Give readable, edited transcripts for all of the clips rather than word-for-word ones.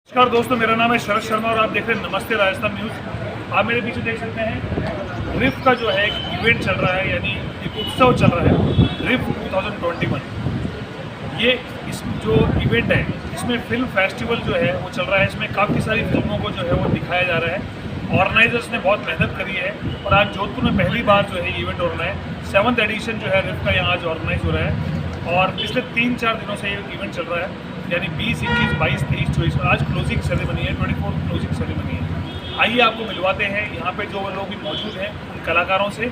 नमस्कार दोस्तों, मेरा नाम है शरद शर्मा और आप देख रहे हैं नमस्ते राजस्थान न्यूज़। आप मेरे पीछे देख सकते हैं रिफ का जो है एक इवेंट चल रहा है, यानी एक उत्सव चल रहा है रिफ 2021। ये इस जो इवेंट है इसमें फिल्म फेस्टिवल जो है वो चल रहा है। इसमें काफ़ी सारी फिल्मों को जो है वो दिखाया जा रहा है। ऑर्गेनाइजर्स ने बहुत मेहनत करी है और आज जोधपुर में पहली बार जो है इवेंट हो रहा है। 7th एडिशन जो है रिफ का यहाँ आज ऑर्गेनाइज हो रहा है और पिछले 3-4 दिनों से ये इवेंट चल रहा है, यानी 20, 21, 22, 23, 24। आज क्लोजिंग सेरेमनी है, 24 क्लोजिंग सेरेमनी है। आइए आपको मिलवाते हैं यहाँ पे जो लोग भी मौजूद हैं, उन कलाकारों से,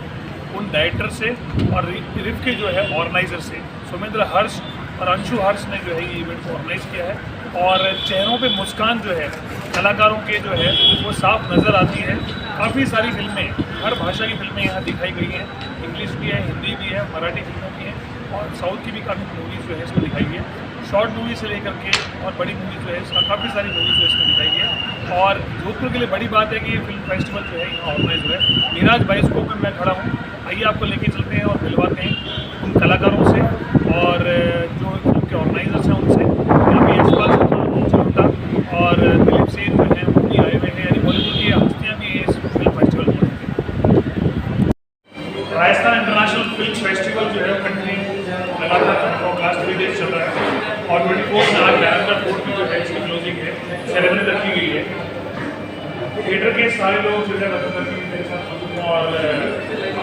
उन डायरेक्टर से और रिफ के जो है ऑर्गेनाइजर से। सुमेंद्र हर्ष और अंशु हर्ष ने जो है ये इवेंट को ऑर्गेनाइज किया है और चेहरों पे मुस्कान जो है कलाकारों के जो है वो साफ नज़र आती है। काफ़ी सारी फिल्में, हर भाषा की फिल्में यहाँ दिखाई गई हैं। इंग्लिश भी है, हिंदी भी है, मराठी फिल्में भी हैं और साउथ की भी काफ़ी मूवीज़ जो है इसमें दिखाई गई है। शॉर्ट मूवी से लेकर के और बड़ी मूवी जो है इसका काफ़ी सारी मूवीज जो इसमें दिखाई है। और जोधपुर के लिए बड़ी बात है कि ये फिल्म फेस्टिवल जो है यहाँ ऑर्गेनाइज हुआ है। नीराज बाइस्कोप में मैं खड़ा हूँ। आइए आपको लेके चलते हैं और मिलवाते हैं उन कलाकारों से और जो फिल्म के ऑर्गेनाइजर्स हैं उनसे। यहाँ पे यशपाल शर्मा और दिलीप सेन जो है वो भी आए हुए हैं, यानी बॉलीवुड की हस्तियाँ भी इस फिल्म फेस्टिवल में। राजस्थान इंटरनेशनल फिल्म फेस्टिवल जो है कंटिन्यू लगातार लास्ट 3 डेज चल रहा है और 24 में आज बैनर कोर्ट की जो है इसकी क्लोजिंग है, सेरेमनी रखी गई है। थिएटर के सारे लोग जो है मेरे साथ मौजूद हैं और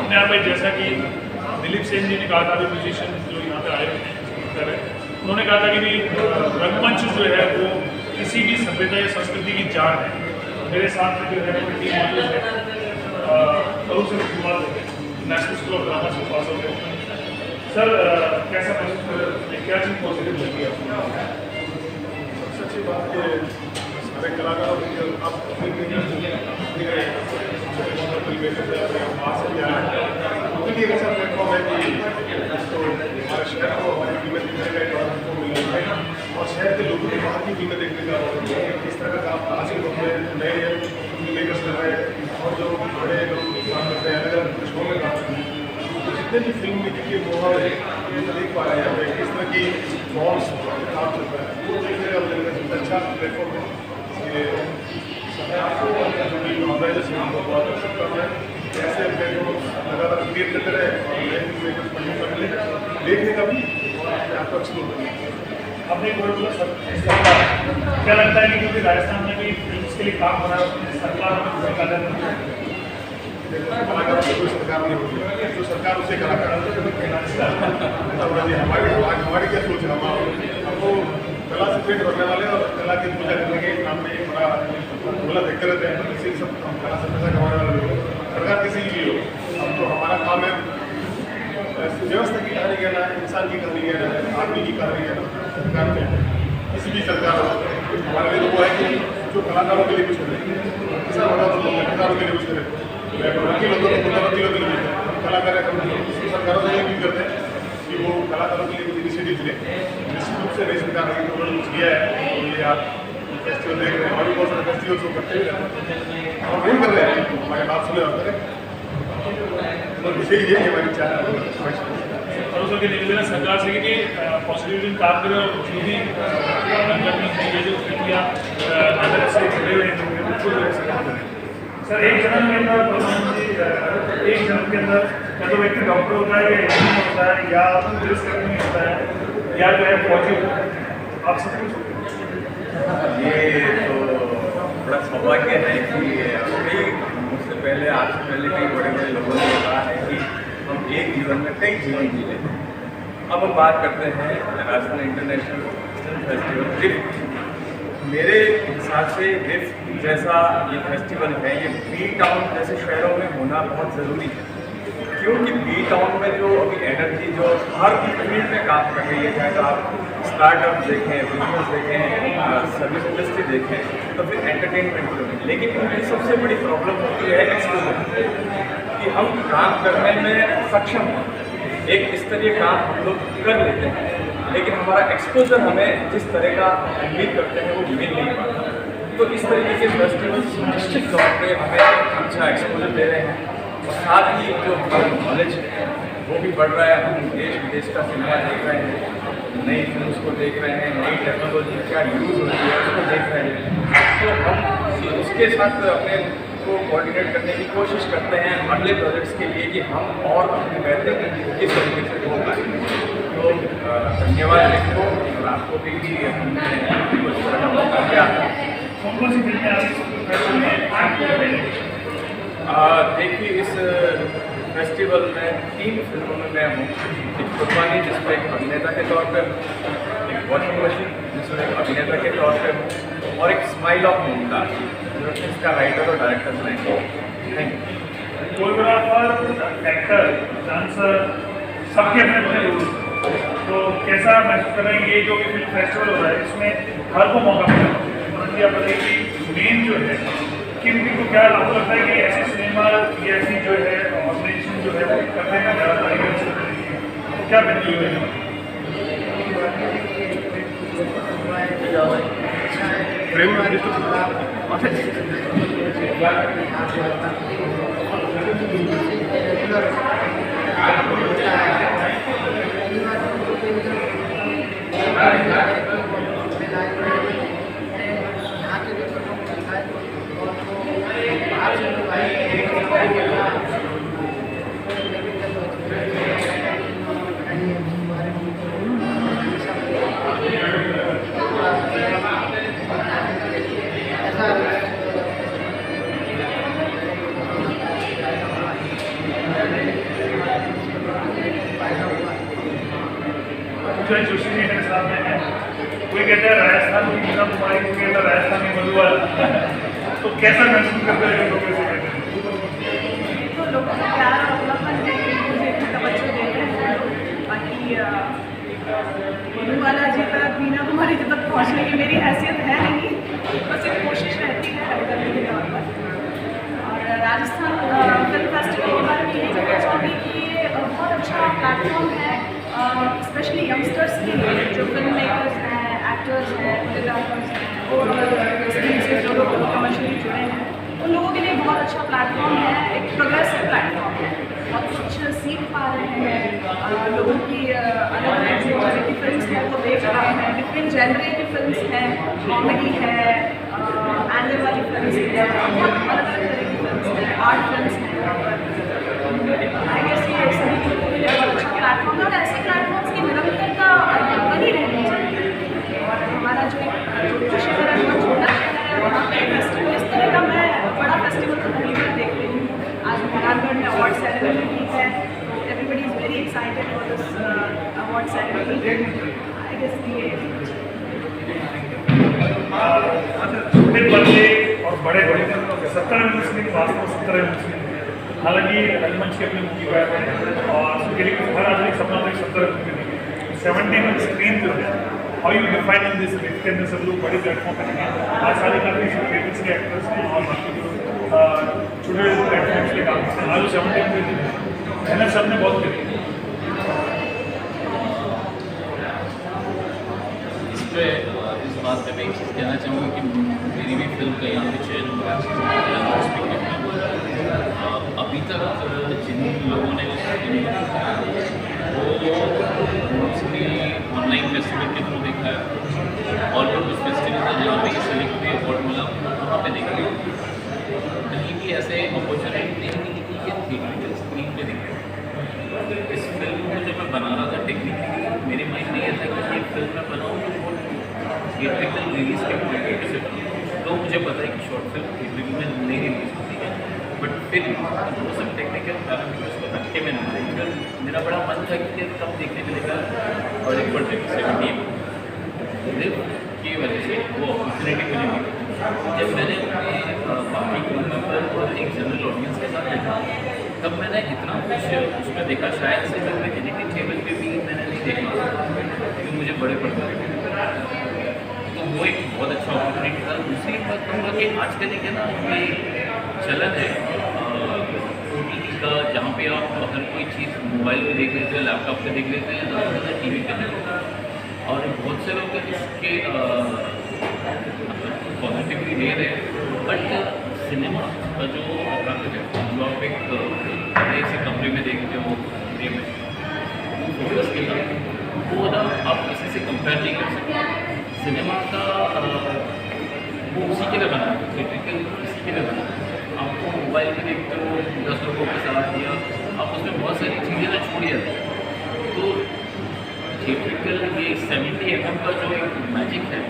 अपने आप में जैसा कि दिलीप सेन जी ने कहा था, म्यूजिशियन जो यहाँ पे आए हैं, उन्होंने कहा था कि भी रंगमंच जो है वो किसी भी सभ्यता या संस्कृति की जान है। मेरे साथ में जो है टीम मौजूद है, करूँ से नेशनल स्कूल ऑफ ड्रामा से पास आउट है। सर कैसा महसूस कर रहे हैं, क्या चीज़ पॉजिटिव लगी आपको? सबसे अच्छी बात ये सारे कलाकारों की आप उनके लिए एक ऐसा प्लेटफॉर्म है कि तो हमारे शहर को हमारी कीमत दिखने का को मिल है और शहर के लोगों को बाहर की कीमत देखने का इस तरह का काम आज के वक्त में नए फिल्म मेकर्स कर रहे हैं और जो बड़े लोग काम करते हैं, अलग अलग शो में काम करते हैं। जितने भी फिल्म मेकिंग के मोहर देख पा रहे हैं किस तरह की फॉर्म्स काम चल रहा है, वो देखने का मुझे सबसे अच्छा प्लेटफॉर्म है। ये सरकार को ऑर्गेनाइजर्स बहुत अच्छा कर रहे हैं, ऐसे प्लेटफॉर्म लगातार क्रिएट करते रहे और नए फिल्म मेकर्स पढ़ने का मिले, देखने का भी और आपको एक्सप्लोर करने का। अपने क्या लगता है कि क्योंकि राजस्थान में भी फिल्म के लिए काम हो रहा है, सरकार कलाकारों से कोई सरकार नहीं होती, जो सरकार उसे कलाकार हमारी क्या सोच है, हमको कला से पेट भरने वाले और कला की पूजा करने के नाम में एक बड़ा बोला देखते रहते हैं। इसी सब हम कला से पैसा कमाने वाले लोग, सरकार किसी की हो, हम तो हमारा काम है व्यवस्था की कहानी कहना है, इंसान की कहानी कहना है, आदमी की कहानी कहना। सरकार में किसी भी सरकार हमारे लिए तो वो है कि जो कलाकारों के लिए कुछ करें, ऐसा होगा तो कलाकारों के लिए कुछ करें। वकील होता है वकीलों के लिए, कलाकार सरकारों से भी करते हैं कि वो कलाकारों के लिए कुछ इनिशिएटिव लें। निश्चित रूप से नई सरकार आई तो उन्होंने कुछ किया है। ये आप फेस्टिवल देख रहे हैं और भी बहुत सारे फेस्टिवल्स वो करते हुए रहते हैं और वही कर रहे हैं, हमारे बात सुने और करें। और विषय ये हमारी चाह और उसके निवेदन सरकार से कि पॉजिटिव काम करें और जो भी जो फिल्मियाँ से जुड़े हुए हैं उनको जो है सरकार करें। सर एक जन्म के अंदर प्रधानमंत्री एक जन्म के अंदर या तो व्यक्ति डॉक्टर होता है या इंजीनियर होता है या पुलिस कर्मी होता है या जो है फौजी होता है, आप सब कुछ ये तो बड़ा सौभाग्य है कि कई मुझसे पहले आपसे पहले कई बड़े बड़े लोगों ने कहा है कि हम एक जीवन में कई जीवन जी लेते हैं। अब हम बात करते हैं राजस्थान इंटरनेशनल फिल्म फेस्टिवल रिफ। मेरे हिसाब से रिफ जैसा ये फेस्टिवल है, ये बी टाउन जैसे शहरों में होना बहुत ज़रूरी है, क्योंकि बी टाउन में जो अभी एनर्जी जो हर फील्ड में काम कर रही है, चाहे तो आप स्टार्टअप देखें, बिजनेस देखें, सर्विस इंडस्ट्री देखें, तो फिर एंटरटेनमेंट में, लेकिन उनकी सबसे बड़ी प्रॉब्लम होती है एक्सपोजर, कि हम काम करने में सक्षम हैं, एक स्तरीय काम हम लोग कर लेते हैं, लेकिन हमारा एक्सपोजर हमें जिस तरह का उम्मीद करते हैं वो मिल नहीं पाता। तो इस तरीके के फेस्टिवल्स निश्चित तौर पर हमें अच्छा एक्सपोजर दे रहे हैं और साथ ही जो हमारा नॉलेज है वो भी बढ़ रहा है। हम देश विदेश का सिनेमा देख रहे हैं, नई फिल्म को देख रहे हैं, नई टेक्नोलॉजी क्या यूज़ होती है उसको देख रहे हैं। उसके साथ अपने को कोऑर्डिनेट करने की कोशिश करते हैं अगले प्रोजेक्ट्स के लिए कि हम और अपने बेहतर किस तरीके से हो पाए। तो धन्यवाद इसको और आपको भी हमने कुछ तरह का मौका दिया। कौन कौन सी फिल्में आपको देखिए इस फेस्टिवल में 3 फिल्मों में मैं हूँ। एक कुर्बानी जिसमें एक अभिनेता के तौर पे, एक वॉशिंग मशीन जिसमें एक अभिनेता के तौर पे हूँ, और एक स्माइल ऑफ मुमताज जो कि इसका राइटर और डायरेक्टर बनाएंगे। Thank you. Choreographer, actor, dancer, सबके अपने अपने रूल, तो कैसा महसूस कर रहे हैं ये जो कि फिल्म फेस्टिवल हो रहा है इसमें हर को मौका मिला है? आप बताइए कि मेन जो है किन को क्या आपको लगता है कि ऐसी सिनेमा ये ऐसी जो है ऑर्गेनाइजेशन जो है वो करने में ज़्यादा टाइम तो क्या बेहतरी हुई है? जोशी जी मेरे साथ में है, कोई कहता है राजस्थान की मीना कुमारी, कोई कहता है राजस्थान की मधुबाला, तो कैसा महसूस करते हैं लोग ऐसे कहते हैं? तो लोगों का प्यार और अपनापन है कि मुझे इतनी तवज्जो देते हैं। बाकी मधुबाला जी तक, मीना कुमारी जी तक पहुँचने की मेरी हैसियत है नहीं, बस एक कोशिश रहती है करने के तौर पर। और राजस्थान फिल्म फेस्टिवल के बारे में यही कहना चाहूँगी कि ये बहुत अच्छा प्लेटफॉर्म है स्पेशली यंगस्टर्स के लिए, जो फिल्म मेकर्स हैं, एक्टर्स हैं, कोरियोग्राफर्स हैं, और स्क्रीन से जो लोग कमर्शियली जुड़े हैं, उन लोगों के लिए बहुत अच्छा प्लेटफॉर्म है, एक प्रोग्रेसिव प्लेटफॉर्म है। बहुत कुछ सीख पा रहे हैं, लोगों की अलग अलग जो तरह की फिल्म हैं वो देख रहे हैं, डिफरेंट जेनरे की फिल्म है, कॉमेडी है, एंगल वाली फिल्म है, बहुत अलग अलग तरह की फिल्म है, आर्ट फिल्म है। आई गेस ये सभी लोगों के लिए बहुत अच्छा प्लेटफॉर्म है और ऐसे प्लेटफॉर्म्स की निरंतरता बनी रहनी चाहिए। और हमारा जो एक शहर है, बहुत छोटा शहर है, वहाँ पे फेस्टिवल इस तरह का मैं बड़ा फेस्टिवल तो पहली बार देख रही हूँ। आज महाराजगढ़ में अवार्ड सेरेमनी है, तो everybody is very excited for this award ceremony. I guess ये छोटे बड़े और बड़े 17 मुस्लिम, वास्तव 17 मुस्लिम। हालांकि रंगमंच की अपनी मूवी का है और उसके लिए हर आदमी सपना था 17 मूवी 17 स्क्रीन जो है, how you define in this के अंदर सब लोग बड़े प्लेटफॉर्म पर हैं। आज सारे काफ़ी फेमस के एक्टर्स हैं और बाकी जो छोटे प्लेटफॉर्म्स के काम करते हैं, आज 17 में मेहनत सबने बहुत करी। इस बात पे मैं एक चीज़ कहना चाहूँगा कि मेरी भी फिल्म का यहाँ पे चयन हुआ है। अभी तक जिन लोगों ने वो मोस्टली ऑनलाइन फेस्टिवल के थ्रू देखा है और कुछ फेस्टिवल है जहाँ पे सेलेक्ट हुए अवार्ड मिला वहाँ पे देखा है। कहीं भी ऐसे अपॉर्चुनिटी नहीं मिली कि ये थिएट्रिकल स्क्रीन पे देखे। इस फिल्म को जब मैं बना रहा था टेक्निकली मेरे माइंड में यह था कि ये फिल्म मैं बनाऊँ थिएट्रिकल रिलीज़ के तरीके से बनाऊँ। तो मुझे पता है कि शॉर्ट फिल्म थिएट्रिकल में नहीं रिलीज़ होती है, बट फिर वो सब टेक्निकल पैरामीटर्स को रख के मैंने देखकर मेरा बड़ा मन था कि कब देखने मिलेगा। और एक बड़े 17 की वजह से वो अपॉर्चुनिटी मुझे मिली। जब मैंने अपने बाकी क्रू मेंबर और एक जनरल ऑडियंस के साथ देखा तब मैंने इतना कुछ उसमें देखा, शायद से मैं एडिटिंग टेबल पे भी मैंने नहीं देखा क्योंकि मुझे बड़े पर्दे पे। तो वो एक बहुत अच्छा अपॉर्चुनिटी था। दूसरी बात कहूँगा कि आजकल एक है ना ये चलन है OTT का, जहाँ पे आप हर कोई चीज़ मोबाइल पे देख लेते हैं, लैपटॉप पे देख लेते हैं, ज़्यादा TV पे देख लेते हैं। और बहुत से लोग इसके पॉजिटिवली ले रहे हैं, बट सिनेमा का जो आप एक बड़े से कमरे में देखते हो कमरे में फोकस के साथ वो ना आप किसी से कंपेयर नहीं कर सकते। सिनेमा का वो उसी के लिए बना है, थिएट्रिकल उसी के लिए बना है। आपको मोबाइल में देखते हो 10 लोगों को सलाह दिया, आप उसमें बहुत सारी चीज़ें ना छोड़ जाते हैं। तो थिएट्रिकल ये 70 mm का जो एक मैजिक है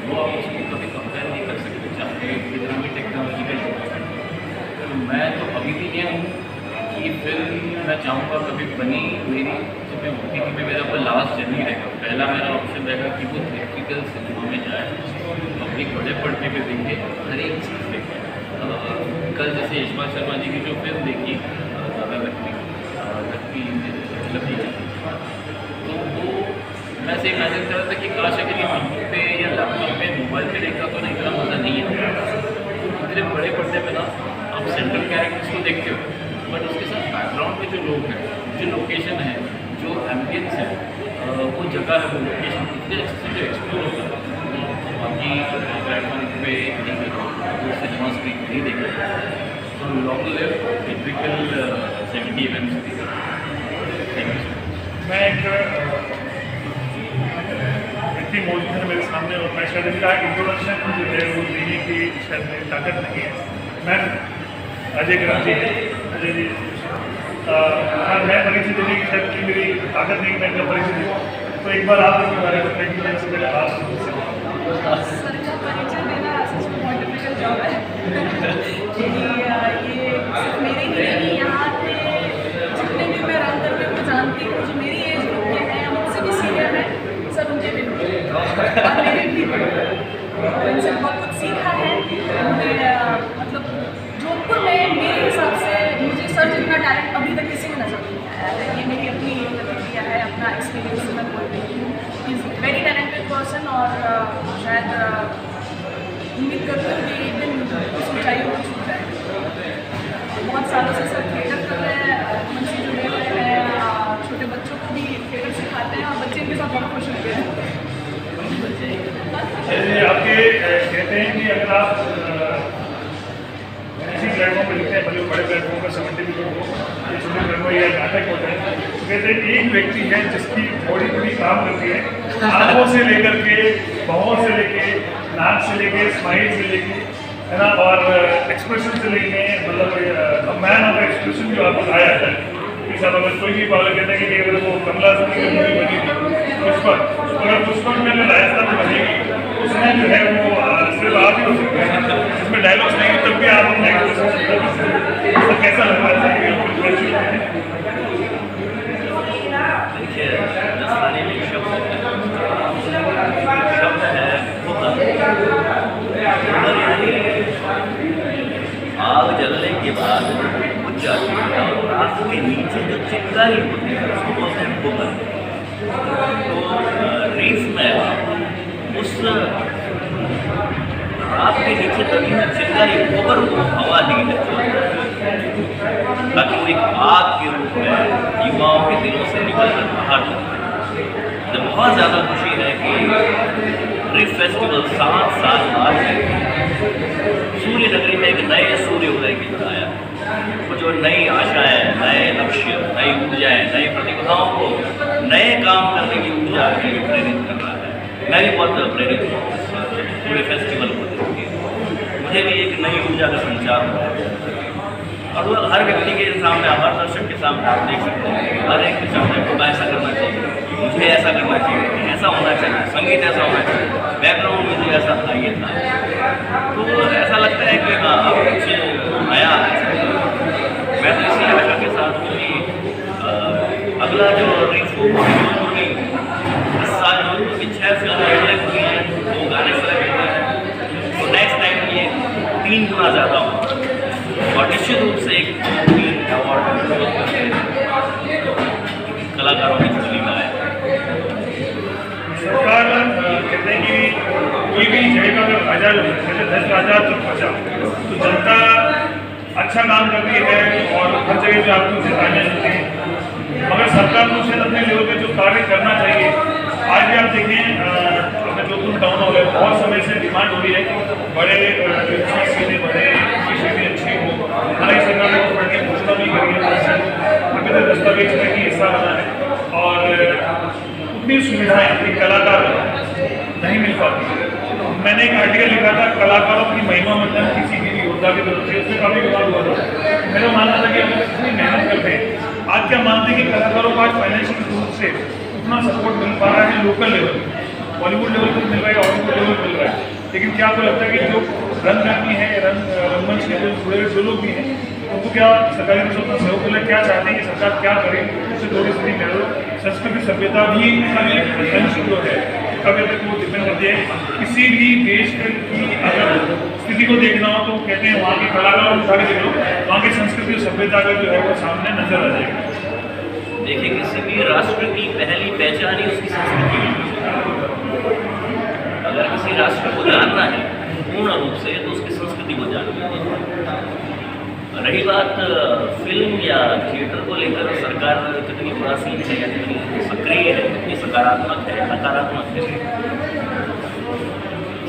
वो आप उसको कभी कंपेयर नहीं कर सकते, चाहे कितनी भी टेक्नोलॉजिकल है। तो मैं तो अभी भी ये हूँ कि फिल्म मैं चाहूँगा कभी बनी मेरी तो मैं होती कि मैं मेरा कोई लास्ट जर्नी रहेगा। पहला मेरा ऑप्शन रहेगा कि वो थिएट्रिकल सिनेमा में जाए, पब्लिक बड़े पर्दे पे देखे, हर एक चीज़ देखे। कल जैसे यशपाल शर्मा जी की जो फिल्म देखी दादा लक्ष्मी, तो वो मैं से इमेजिन कर रहा था कि काश अगर ये टीवी पे या लैपटॉप पे मोबाइल पे देखा तो नहीं, इतना मज़ा नहीं आता। इतने बड़े पर्दे पे ना आप सेंट्रल कैरेक्टर्स को देखते हो, बट उसके साथ बैकग्राउंड में जो लोग हैं, जो लोकेशन है, जो एम्बियंस है, वो जगह है, वो लोकेशन इतने अच्छे से जो एक्सप्लोर होता है बाकी प्लेटफॉर्म पे नहीं देखा, वो सिनेमा स्क्रीन नहीं देखा। तो long live theatrical 70 mm। Thank you. मैं एक व्यक्ति मौजूद है मेरे सामने और मैं शायद इनका इंट्रोडक्शन जो है वो देने की शायद मेरी ताकत नहीं है। मैं अजय ग्राम जी है, अजय जी मैं परिचय देने की शायद मेरी ताकत नहीं, मैं इनका परिचय दूँ। तो एक बार आप इसके बारे में बताएं कि मैं इससे पहले बात सर का परिचय देना सच में बहुत डिफिकल्ट जॉब है क्योंकि ये सिर्फ मेरे ही नहीं, यहाँ पे जितने भी मैं रन करके उनको जानती हूँ, जो मेरी एज ग्रुप के हैं, मुझसे भी सीनियर हैं, सब उनके भी और मेरे भी उनसे बहुत कुछ सीखा है। मतलब जोधपुर में मेरे हिसाब से मुझे सर जितना टैलेंट अभी तक किसी में नजर नहीं आया है। ये मेरी अपनी प्रतिक्रिया है, अपना एक्सपीरियंस मैं बोल रही हूँ। इज़ वेरी टैलेंटेड पर्सन और शायद उम्मीद करती हूँ कि एक दिन उस ऊँचाई को छू जाए। बहुत सालों से सर थिएटर कर रहे हैं, मन से जुड़े हुए हैं, छोटे बच्चों को भी थिएटर सिखाते हैं और बच्चे इनके साथ बहुत खुश होते हैं। आपके कहते हैं कि अगर आप किसी प्लेटफॉर्म पर लिखते हैं, भले बड़े प्लेटफॉर्म पर 70 भी लोग हो, छोटे प्लेटफॉर्म या नाटक होते हैं, तो कहते हैं एक व्यक्ति है जिसकी बॉडी पूरी काम करती है, आँखों से लेकर के, बाहों से लेके, नाक से लेके, स्माइल से लेके, है ना, और एक्सप्रेशन से लेके, मतलब मैन ऑफ एक्सप्रेशन जो आपको आया है कि सब अगर कोई भी बात कहते हैं कि अगर वो कमला मूवी बनी थी पुष्पक, अगर पुष्पक में अगर राजस्थान में बनेगी उसमें जो है वो सिर्फ आप ही हो सकते हैं, इसमें डायलॉग्स नहीं तब भी आप अपने एक्सप्रेशन कैसा लगता है? देखिए हिंदुस्तानी में शब्द है आग जलने के बाद बुझ जाती है और आग के नीचे जो चिंगारी होती है उसको बोलते हैं बुगर। तो रीफ में उस आग के नीचे तभी चिंगारी बुगर को हवा दी जाती है ताकि वो एक आग के रूप में युवाओं के दिलों से निकल कर बाहर जाए। तो बहुत ज़्यादा खुशी है कि रिफ फेस्टिवल 7 साल बाद सूर्य नगरी में एक नए सूर्य उदय की तरह आया। वो जो नई आशाएं, नए लक्ष्य, नई ऊर्जाएं, नई प्रतिभाओं को नए काम करने की ऊर्जा प्रेरित कर रहा है। मैं भी बहुत प्रेरित हूँ पूरे फेस्टिवल को देख के। मुझे भी एक नई ऊर्जा का संचार हुआ है और वो हर व्यक्ति के सामने, हर दर्शक के सामने आप देख सकते हैं, हर एक के सामने को ऐसा करना चाहिए, मुझे ऐसा करना चाहिए, ऐसा होना चाहिए, संगीत ऐसा होना चाहिए, बैकग्राउंड मुझे ऐसा चाहिए था। तो ऐसा लगता है कि हाँ अब कुछ नया है। मैं तो इसी आशा के साथ हूँ कि अगला जो रिफ होगी इस साल जोधपुर की 6 फिल्में सेलेक्ट हुई हैं, 2 गाने सेलेक्ट हुए हैं, तो नेक्स्ट टाइम ये 3 गुना ज़्यादा होगा और निश्चित रूप से एक 3 अवार्ड कलाकारों की झोली में आए। सरकार कहते हैं कि कोई भी जगह का अगर राजा जो है, जैसे 10 राजा तो प्रजा, तो जनता अच्छा काम करती है और हर जगह पे आपको जिताने मिलती है, मगर सरकार को शायद अपने लेवल पे जो कार्य करना चाहिए। आज भी आप देखें अपने जोधपुर टाउन हॉल है, बहुत समय से डिमांड हो रही है कि बड़े सीधे बड़े सीधे अच्छी हो, हालांकि सरकार ने कुछ बढ़िया घोषणा भी करी है, अभी तक दस्तावेज का ही हिस्सा बना है और उतनी सुविधाएं एक कलाकार नहीं मिल पाती। मैंने एक आर्टिकल लिखा था कलाकारों की महिमा मंडन किसी भी योद्धा की तरफ से, उसमें काफ़ी विवाद हुआ था। मेरा मानना था कि अगर इतनी मेहनत करते हैं, आज क्या मानते हैं कि कलाकारों को आज फाइनेंशियल रूप से उतना सपोर्ट मिल पा रहा है लोकल लेवल, बॉलीवुड लेवल पर मिल रहा है, हॉलीवुड लेवल मिल रहा है, लेकिन क्या आपको लगता है कि जो रंगकर्मी है, रंगमंच के जो जुड़े हुए जो लोग भी हैं, उनको क्या सरकारी तरफ से उतना सहयोग मिला, क्या चाहते हैं कि सरकार क्या करे, उससे थोड़ी सी संस्कृति सभ्यता भी अंश जो है कभी तक वो डिपेंड करती है। किसी भी देश की अगर स्थिति को देखना हो तो कहते हैं वहाँ के कलाकारों को उठा के देख लो, वहाँ की संस्कृति और सभ्यता का जो है वो सामने नजर आ जाएगा। देखिए, किसी भी राष्ट्र की पहली पहचान ही उसकी संस्कृति है। अगर किसी राष्ट्र को जानना है पूर्ण रूप से तो उसकी संस्कृति को जानना है। रही बात फिल्म या थिएटर को लेकर सरकार कितनी उदासीन है या कितनी सक्रिय है, कितनी सकारात्मक है, नकारात्मक है,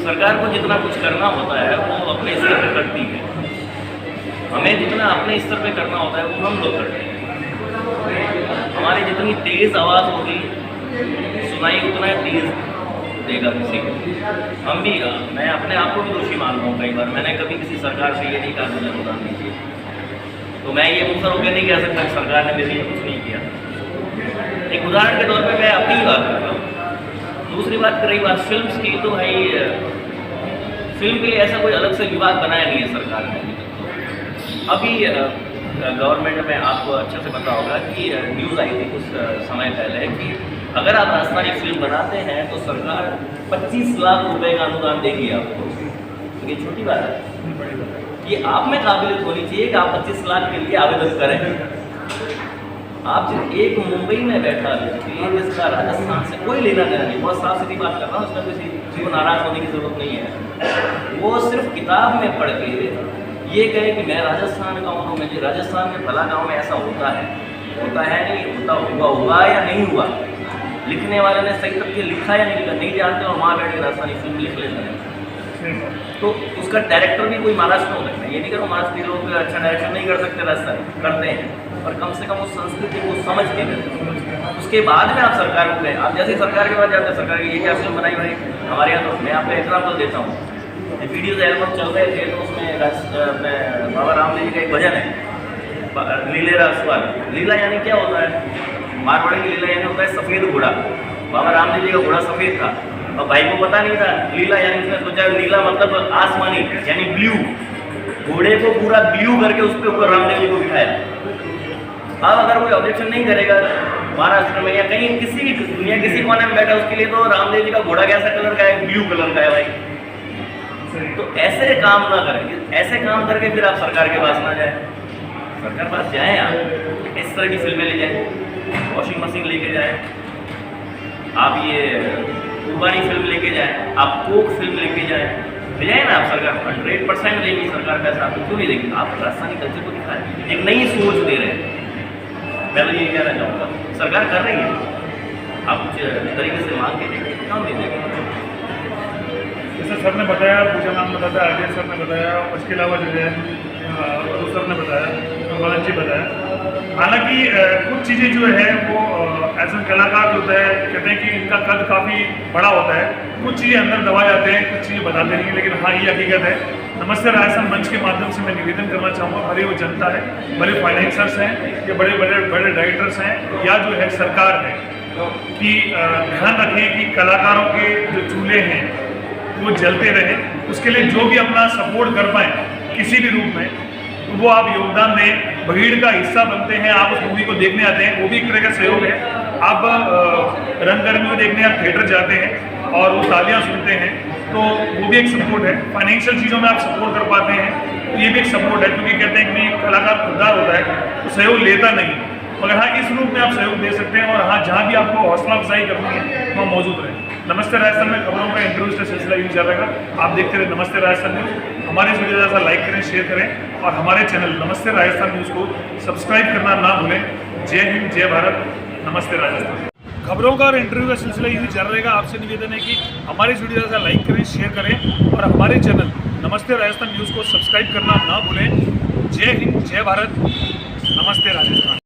सरकार को जितना कुछ करना होता है वो अपने स्तर पर करती है। हमें जितना अपने स्तर पे करना होता है वो हम लोग करते हैं। हमारी जितनी तेज आवाज़ होगी सुनाई उतना तेज देगा किसी को। हम भी, मैं अपने आप को भी दोषी मानता हूँ। कई बार मैंने कभी किसी सरकार से ये नहीं कहा मुझे अनुदान दीजिए, तो मैं ये मुँह होकर नहीं कह सकता कि सरकार ने मेरे लिए कुछ नहीं किया। एक उदाहरण के तौर पे मैं अपनी ही बात कर रहा हूँ। दूसरी बात कर रही बात फिल्म की, तो भाई फिल्म के लिए ऐसा कोई अलग से विभाग बनाया नहीं है सरकार ने अभी। गवर्नमेंट में आपको अच्छे से पता होगा कि न्यूज़ आई थी कुछ समय पहले कि अगर आप राजस्थानी फिल्म बनाते हैं तो सरकार 25 लाख रुपए का अनुदान देगी आपको। तो ये छोटी बात है, ये आप में काबिलियत होनी चाहिए कि आप 25 लाख के लिए आवेदन करें। आप जब एक मुंबई में बैठा व्यक्ति जिसका राजस्थान से कोई लेना देना नहीं, बहुत साफ सीधी बात कर रहा हूँ, उसमें किसी को नाराज होने की जरूरत नहीं है, वो सिर्फ किताब में पढ़ के ये कहे कि मैं राजस्थान का हूँ, मुझे राजस्थान में फला गाँव में ऐसा होता है नहीं होता, हुआ या नहीं हुआ, लिखने वाले ने सही तरीके लिखा या नहीं लिखा नहीं जानते और वहाँ बैठ के राजस्थानी फिल्म लिख लेते हैं। तो उसका डायरेक्टर भी कोई महाराष्ट्र हो सकता है, ये नहीं करो महाराष्ट्र लोग अच्छा डायरेक्शन नहीं कर सकते, राजस्थानी करते हैं, और कम से कम उस संस्कृति को समझ के करते हैं। उसके बाद में आप सरकार को गए, आप जैसे सरकार के बाद जाते हैं, सरकार की ये क्या फिल्म बनाई भाई हमारे यहाँ। तो मैं आपको एग्जाम्पल देता हूँ, वीडियोज एल्बम चल रहे थे तो उसमें बाबा रामदेव जी का एक भजन है लीले रसवाल। लीला यानी क्या होता है, मारवाड़ी की लीला यानी होता है सफ़ेद घोड़ा। बाबा रामदेव जी का घोड़ा सफ़ेद था और भाई को पता नहीं था लीला यानी, उसने सोचा लीला मतलब आसमानी यानी ब्लू, घोड़े को पूरा ब्लू करके उसके ऊपर रामदेव जी को बिठाया। अब अगर कोई ऑब्जेक्शन नहीं करेगा महाराष्ट्र में या कहीं किसी भी दुनिया किसी कोने में बैठा उसके लिए, तो रामदेव जी का घोड़ा कैसा कलर का है, ब्लू कलर का है भाई। तो ऐसे काम ना करें, ऐसे काम करके फिर आप सरकार के पास ना जाए। सरकार पास जाएं, आप इस तरह की फिल्में ले जाएं, वॉशिंग मशीन लेके जाएं, आप ये कुर्बानी फिल्म लेके जाएं, आप कोक फिल्म लेके जाएं, ले जाए ना आप। सरकार 100% देगी सरकार पैसा, आपको क्यों नहीं देगी? आप राजस्थानी कल्चर को दिखाएं, एक नई सोच दे रहे हैं। मैं तो ये कहना चाहूँगा सरकार कर रही है, आप कुछ तरीके से मांग के देखें, क्यों नहीं देखें? जैसे सर ने बताया, पूजा नाम बताया, आगे सर ने बताया, उसके अलावा जो है तो सर ने बताया, बालन जी बताया। हालांकि कुछ चीज़ें जो है वो एज एन कलाकार जो होता है, कहते हैं कि इनका कद काफ़ी बड़ा होता है, कुछ चीज़ें अंदर दबा जाते हैं, कुछ चीज़ें बताते नहीं हैं, लेकिन हाँ ये हकीकत है। नमस्ते राजस्थान मंच के माध्यम से मैं निवेदन करना चाहूँगा, भले वो जनता है, भले फाइनेंसर्स हैं या बड़े डायरेक्टर्स हैं या जो है सरकार है, कि ध्यान रखें कि कलाकारों के जो चूल्हे हैं वो जलते रहे। उसके लिए जो भी अपना सपोर्ट कर पाएँ किसी भी रूप में, तो वो आप योगदान दें। भीड़ का हिस्सा बनते हैं, आप उस मूवी को देखने आते हैं, वो भी एक तरह का सहयोग है। आप रंगकर्मी को देखने आप थिएटर जाते हैं और वो तालियां सुनते हैं, तो वो भी एक सपोर्ट है। फाइनेंशियल चीज़ों में आप सपोर्ट कर पाते हैं, तो ये भी एक सपोर्ट है, क्योंकि कहते हैं कि कलाकार खुददार होता है तो सहयोग लेता नहीं, मगर हाँ इस रूप में आप सहयोग दे सकते हैं। और हाँ जहाँ भी आपको हौसला अफजाई करनी है वहाँ मौजूद रहें। नमस्ते राजस्थान में खबरों का इंटरव्यू का सिलसिला यूँ चल रहेगा, आप देखते रहे नमस्ते राजस्थान न्यूज़। हमारे इस वीडियो को लाइक करें, शेयर करें और हमारे चैनल नमस्ते राजस्थान न्यूज़ को सब्सक्राइब करना ना भूलें। जय हिंद, जय भारत, नमस्ते राजस्थान। खबरों का और इंटरव्यू का सिलसिला यूँ चल रहेगा। आपसे निवेदन है कि हमारे इस वीडियो को लाइक करें, शेयर करें और हमारे चैनल नमस्ते राजस्थान न्यूज़ को सब्सक्राइब करना ना भूलें। जय हिंद, जय भारत, नमस्ते राजस्थान।